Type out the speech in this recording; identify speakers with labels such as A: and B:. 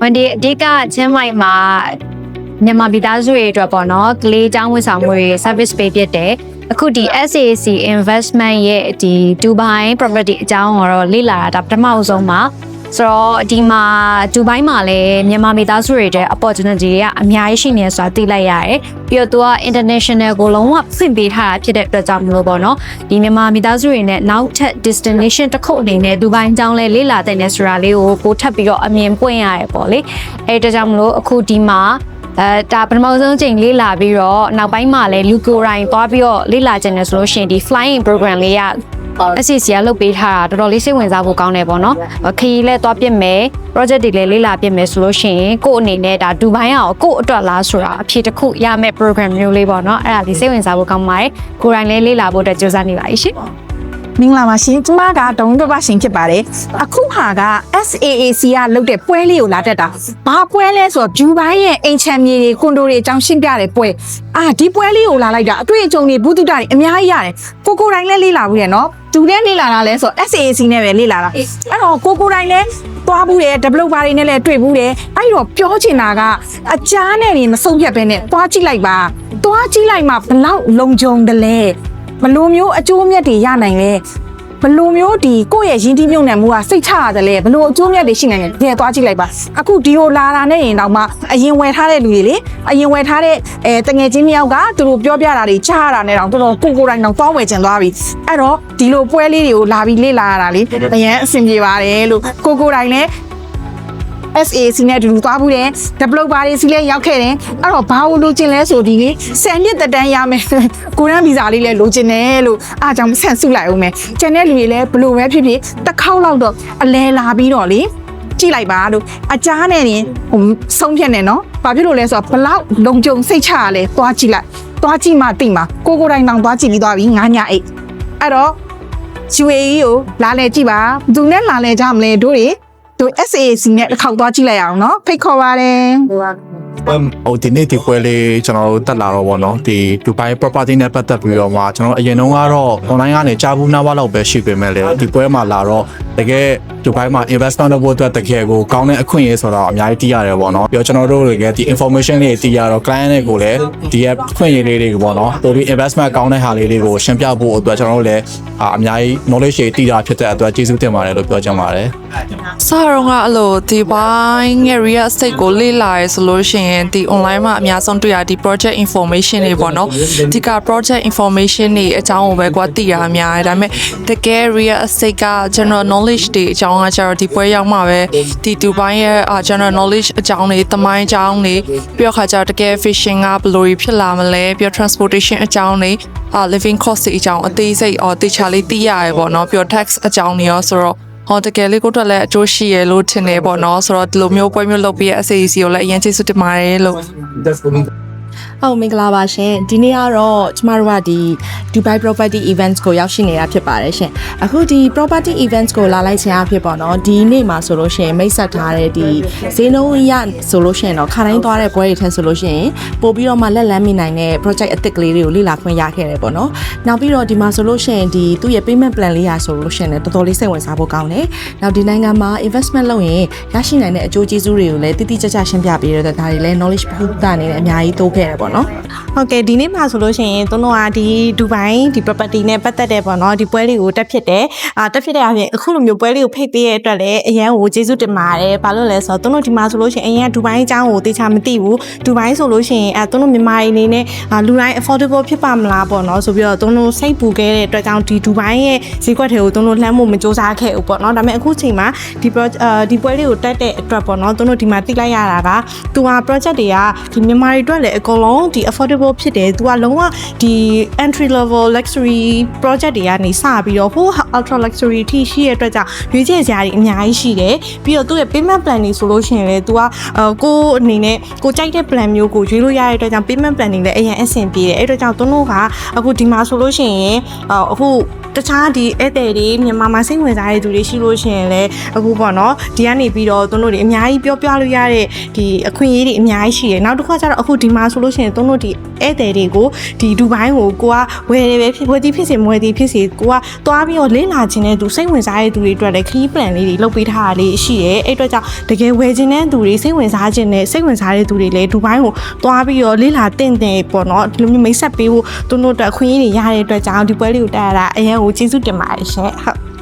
A: วันนี้ดีก็เช่นไม่มาเนี่ยมาบิดาสุยตัวปอนเนาะกลีจ้างวิสามุย service pay พิเศษအခုဒီ SAC investment ရဲ့ဒီ Dubai property အကြောင်းကိုတော့လေ့လာတာပထမဆုံးမှာဆိုတော့ဒီမှာ Dubai မှာလည်းမြန်မာမိသားစုတွေတဲ့ opportunity တွေကအများကြီးရှိနေဆိုတာသိလိုက်ရတယ်ပြီးတော့သူက international ကိုလုံးဝဖွင့်ပေးထားတာဖြစ်တဲ့အတွက်ကြောင့်မလို့ပေါ့နော်ဒီမြန်မာမိသားစုတွေနဲ့နောက်ထပ် destination တစ်ခုအနေနဲ့ Dubai အကြောင်းလဲလေ့လာတဲ့နေဆိုတာလေးကိုပို့ထပ်ပြီးတော့အမြင်ပွင့်ရတယ်ပေါ့လေအဲဒါကြောင့်မလို့အခုဒီမှာဒါပထမဆုံးချိန်လေးလာပြီးတော့နောက်ပိုင်းမှာလည်းလူကိုယ်တိုင်သွားပြီးတော့လေးလာကြတယ်ဆိုလို့ရှိရင်ဒီ flying program လေးက SCC ကလုပ်ပေးထားတာတော်တော်လေးစိတ်ဝင်စားဖို့ကောင်းတယ်ပေါ့နော်ခရီးလဲသွားပြစ်မယ် project တွေလည်းလေးလာပြစ်မယ်ဆိုလို့ရှိရင်ကို့အနေနဲ့ဒါဒူဘိုင်းအောင်ကို့အတွက်လားဆိုတာအဖြေတစ်ခုရမယ့် program မျိုးလေးပေါ့နော်အဲ့ဒါလေးစိတ်ဝင်စားဖို့ကောင်းပါတယ်ကိုယ်တိုင်လည်းလေးလာဖို့အတွက်ကြိုးစားနေပါရှင်မ
B: င်္ဂလာပါရှင်ကျမကဒေါင်းတပတ်ရှင်ဖြစ်ပါတယ်အခုဟာက SAAC ကလုပ်တဲ့ပွဲလေးကိုလာတက်တာဘာပွဲလဲဆိုတော့ဂျူဘိုင်းရဲ့အိမ်ချမ်းမြေတွေကွန်ဒိုတွေအကြောင်းရှင်းပြတဲ့ပွဲဒီပွဲလေးကိုလာလိုက်တာအတွေ့အကြုံတွေဘူးတုတတွေအများကြီးရတယ်ကိုတိုင်းလည်းလေးလာဘူးရနော်သူလည်းလေးလာတာလဲဆိုတော့ SAAC နဲ့ပဲလေးလာတာအဲ့တော့ကိုတိုင်းလည်းသွားဘူးတယ် developer တွေနဲ့လည်းတွေ့ဘူးတယ်အဲ့တော့ပြောချင်တာကအချားနဲ့နေမဆုံးဖြတ်ပဲနဲ့သွားကြည့်လိုက်ပါသွားကြည့်လိုက်မှဘလောက်လုံခြုံတယ်လဲဘလိုမျိုးအကျိုးမြတ်တွေရနိုင်လဲဘလိုမျိုးဒီကိုယ့်ရဲ့ရင်းနှီးမြှုပ်နှံမှုကစိတ်ချရတယ်လေဘလိုအကျိုးမြတ်တွေရှိနိုင်လဲတကယ်သွားကြည့်လိုက်ပါအခုဒီကိုလာတာနဲ့ရင်တော့မှအရင်ဝယ်ထားတဲ့လူတွေလေအရင်ဝယ်ထားတဲ့တငယ်ချင်းမြောက်ကသူတို့ပြောပြတာတွေကြားရတာနဲ့တော့တော်တော်ကိုတိုင်းတော့သွားဝယ်ကျင်သွားပြီအဲ့တော့ဒီလိုပွဲလေးတွေကိုလာပြီးလေ့လာရတာလေအရင်အဆင်ပြေပါတယ်လို့ကိုတိုင်းလည်းSAC နဲ့တူတူသွားဘူးတယ် developer တွေစီလည်းရောက်ခဲ့တယ်အဲ့တော့ဘာလို့လိုချင်လဲဆိုဒီလေ10နှစ်သက်တမ်းရမယ်ကိုရန်ဗီဇာလေးလည်းလိုချင်တယ်လို့အားကြောင့်ဆန့်စုလိုက်အောင်မယ်ကျန်တဲ့လူတွေလည်းဘလို့ပဲဖြစ်ဖြစ်တစ်ခေါက်လောက်တော့အလဲလာပြီးတော့လေကြည့်လိုက်ပါလို့အချားနဲ့နေဆုံးဖြတ်နေနော်ဘာဖြစ်လို့လဲဆိုတော့ဘလောက်လုံခြုံစိတ်ချရလဲသွားကြည့်လိုက်သွားကြည့်မှသိမှာကိုတိုင်းတောင်သွားကြည့်ပြီးသွားပြီ9ညအိတ်အဲ့တော့ UAE ကိုလာလဲကြည့်ပါသူနဲ့လာလဲကြမလဲတို့တွေတို့ SAC နဲ့တစ်ခေါက်သွားကြည့်လိုက်အောင်နော်ဖိတ်ခေါ်ပါတယ်ဟ
C: ိုဒီနေ့ဒီပွဲလေးကျွန်တော်တို့တက်လာတော့ဗောနော်ဒီ Dubai property နဲ့ပတ်သက်ပြီးတော့မှကျွန်တော်အရင်တုန်းကတော့ online ကနေကြားဘူးနားပါတော့ပဲရှိပေမဲ့လေဒီပွဲမှာလာတော့တကယ် Dubai မှာ investment လုပ်ဖို့အတွက်တကယ်ကိုကောင်းတဲ့အခွင့်အရေးဆိုတော့အများကြီးသိရတယ်ဗောနော်ပြီးတော့ကျွန်တော်တို့တွေကဒီ information လေးသိရတော့ client တွေကိုလည်းဒီရဲ့အခွင့်အရေးလေးတွေဗောနော်တို့ဒီ investment ကောင်းတဲ့ဟာလေးတွေကိုရှင်းပြဖို့အတွက်ကျွန်တော်တို့လည်းအများကြီး knowledge တွေသိတာဖြစ်တဲ့အတွက်ကျေးဇူးတင်ပါတယ်လို့ပြောချင်ပါတယ်စ
D: ားတော့ကအဲ့လိုဒီဘိုင်းရဲ့ real estate ကိုလေ့လာရဆိုလို့ရှိရင်ဒီ online မှာအများဆုံးတွေ့ရဒီ project information တွေပေါ့နော်ဒီက project information တွေအကြောင်းကိုပဲကွာသိရအများတယ်ဒါပေမဲ့တကယ် real estate က general knowledge တွေအကြောင်းကကျတော့ဒီပွဲရောက်မှာပဲဒီ Dubai ရဲ့ general knowledge အကြောင်းတွေသမိုင်းအကြောင်းတွေပြီးတော့ခါကျတော့တကယ် fishing ကဘယ်လိုဖြစ်လာမလဲပြီးတော့ transportation အကြောင်းတွေliving cost တွေအကြောင်းအသေးစိတ်တေချာလေးသိရတယ်ပေါ့နော်ပြီးတော့ tax အကြောင်းတွေရောဆိုတော့တကယ်လေးကိုတော့လည်းအကျိုးရှိရလို့ထင်နေပေါ့နော်ဆိုတော့ဒီလိုမျိုးပွဲမျိုးလုပ်ပြီး SAC ကိုလည်းအရင်ကျေးဇူးတင်ပါတယ်လို့
E: ဟုတ်မင်္ဂလာပါရှင်ဒီနေ့ကတော့ကျမတို့ကဒီ Dubai Property Events ကိုရောက်ရှိနေတာဖြစ်ပါတယ်ရှင်အခုဒီ Property Events ကိုလာလိုက်ခြင်းအဖြစ်ပေါ့နော်ဒီနေ့မှာဆိုလို့ရှိရင်မိတ်ဆက်ထားတဲ့ဒီဈေးနှုန်းရဆိုလို့ရှိရင်တော့ခါတိုင်းသွားတဲ့ပွဲတွေထက်ဆိုလို့ရှိရင်ပို့ပြီးတော့မှလက်လန်းမိနိုင်တဲ့ project အသစ်ကလေးတွေကိုလေ့လာခွင့်ရခဲ့တယ်ပေါ့နော်နောက်ပြီးတော့ဒီမှာဆိုလို့ရှိရင်ဒီသူ့ရဲ့ payment plan လေးရာဆိုလို့ရှိရင်တော်တော်လေးစိတ်ဝင်စားဖို့ကောင်းတယ်နောက်ဒီနိုင်ငံမှာ investment လုပ်ရင်ရရှိနိုင်တဲ့အကျိုးကျေးဇူးတွေကိုလည်းတိတိကျကျရှင်းပြပေးရတဲ့ဒါတွေလည်း knowledge ဘုဒ္ဓအနေနဲ့အများကြီးတိုးခဲ့တယ်ပေါ့နော်
B: ဟုတ်ကဲ့ဒီနေ့မှာဆိုလို့ရှိရင်တို့တို့ကဒီ Dubai ဒီ property နဲ့ပတ်သက်တဲ့ပေါ့နော်ဒီပွဲလေးကိုတက်ဖြစ်တယ်တက်ဖြစ်တဲ့အပြင်အခုလိုမျိုးပွဲလေးကိုဖိတ်ပေးရတဲ့အတွက်လည်းအရန်ကိုကျေးဇူးတင်ပါတယ်ဘာလို့လဲဆိုတော့တို့တို့ဒီမှာဆိုလို့ရှိရင်အရန် Dubai အကြောင်းကိုတေချာမသိဘူး Dubai ဆိုလို့ရှိရင်တို့တို့မြန်မာတွေအနေနဲ့လူတိုင်း affordable ဖြစ်ပါမလားပေါ့နော်ဆိုပြီးတော့တို့တို့စိတ်ပူခဲ့တဲ့အတွက်ကြောင့်ဒီ Dubai ရဲ့ဈေးကွက်တွေကိုတို့တို့လှမ်းဖို့မစူးစမ်းခဲ့ဘူးပေါ့နော်ဒါပေမဲ့အခုချိန်မှာဒီပွဲလေးကိုတက်တဲ့အတွက်ပေါ့နော်တို့တို့ဒီမှာသိလိုက်ရတာကသူက project တွေကဒီမြန်မာတွေအတွက်လည်းအကုန်လုံးဒီ affordable ဖြစ်တယ်သူကလုံးဝဒီ entry level luxury project တွေကနေစပြီးတော့ဟို ultra luxury ထိရှိရတဲ့အတွက်ကြောင့်ရွေးချယ်စရာတွေအများကြီးရှိတယ်ပြီးတော့သူ့ရဲ့ payment plan တွေဆိုလို့ရှိရင်လည်းသူကကိုအနေနဲ့ကိုကြိုက်တဲ့ plan မျိုးကိုရွေးလို့ရတဲ့အတွက်ကြောင့် payment plan တွေလည်းအရင်အဆင်ပြေတယ်အဲ့အတွက်ကြောင့်သူတို့ကအခုဒီမှာဆိုလို့ရှိရင်အခု
E: တခြားဒီဧည့်သည်တွေမြန်မာမှာစိတ်ဝင်စားတဲ့သူတွေရှိလို့ရှိရင်လည်းအခုပေါ့နော်ဒီကနေပြီးတော့သူတို့တွေအများကြီးပြောပြလို့ရတဲ့ဒီအခွင့်အရေးတွေအများကြီးရှိတယ်နောက်တစ်ခါကျတော့အခုဒီမှာဆိုလို့ရှိရင်သူတို့ဒီဧည့်သည်တွေကိုဒီဒူဘိုင်းကိုကိုကဝယ်တယ်ပဲဝယ်သည်ဖြစ်စေမဝယ်သည်ဖြစ်စေကိုကသွားပြီးတော့လေ့လာခြင်းတဲ့သူစိတ်ဝင်စားတဲ့သူတွေအတွက်လည်းခရီး plan လေးတွေလုပ်ပေးထားတာလေးရှိရဲအဲ့အတွက်ကြောင့်တကယ်ဝယ်ခြင်းတဲ့သူတွေစိတ်ဝင်စားခြင်းနဲ့စိတ်ဝင်စားတဲ့သူတွေလည်းဒူဘိုင်းကိုသွားပြီးတော့လေ့လာတင်ပေါ့နော်ဒီလိုမျိုးမိတ်ဆက်ပေးဖို့သူတို့အတွက်အခွင့်အရေးတွေရတဲ့အတွက်ကြောင့်ဒီပွဲလေးကိုတက်ရတာအရင်ကိုကျေးဇူးတင်ပါတယ်ရှင်ဟုတ်